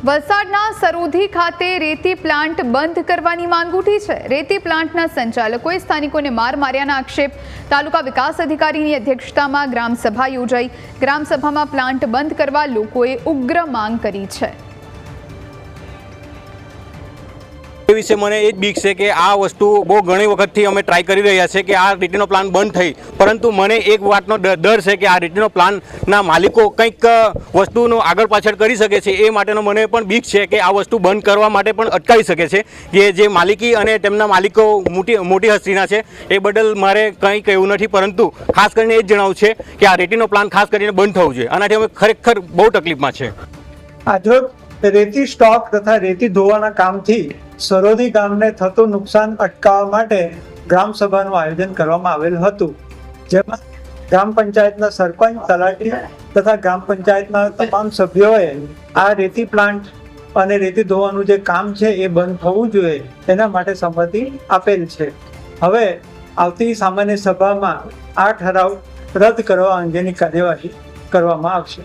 વલસાડના સરોધી ખાતે રેતી પ્લાન્ટ બંધ કરવાની માંગ ઉઠી છે। રેતી પ્લાન્ટના સંચાલકોએ સ્થાનિકોને માર માર્યાના આક્ષેપ। તાલુકા વિકાસ અધિકારીની અધ્યક્ષતામાં ગ્રામસભા યોજાઈ। ગ્રામસભામાં પ્લાન્ટ બંધ કરવા લોકોએ ઉગ્ર માંગ કરી છે। વિશે મને એ જ બીક છે કે આ વસ્તુ બહુ ઘણી વખતથી અમે ટ્રાય કરી રહ્યા છે કે આ રેતીનો પ્લાન બંધ થઈ, પરંતુ મને એક વાતનો ડર છે કે આ રેતીનો પ્લાનના માલિકો કંઈક વસ્તુનો આગળ પાછળ કરી શકે છે। એ માટેનો મને પણ બીક છે કે આ વસ્તુ બંધ કરવા માટે પણ અટકાવી શકે છે કે જે માલિકી અને તેમના માલિકો મોટી હસ્તીના છે। એ બદલ મારે કંઈ કહેવું નથી, પરંતુ ખાસ કરીને એ જ જણાવવું છે કે આ રેતીનો પ્લાન ખાસ કરીને બંધ થવું જોઈએ। આનાથી અમે ખરેખર બહુ તકલીફમાં છે। આજો રેતી સ્ટોક તથા રેતી ધોવાના કામથી સરોદી ગામને થતું નુકસાન અટકાવવા માટે ગ્રામ સભાનું આયોજન કરવામાં આવેલું હતું, જેમાં ગ્રામ પંચાયતના સરપંચ, તલાટી તથા ગ્રામ પંચાયતના તમામ સભ્યોએ આ રેતી પ્લાન્ટ અને રેતી ધોવાનું જે કામ છે એ બંધ થવું જોઈએ એના માટે સંમતિ આપેલ છે। હવે આવતી સામાન્ય સભામાં આ ઠરાવ રદ કરવા અંગેની કાર્યવાહી કરવામાં આવશે।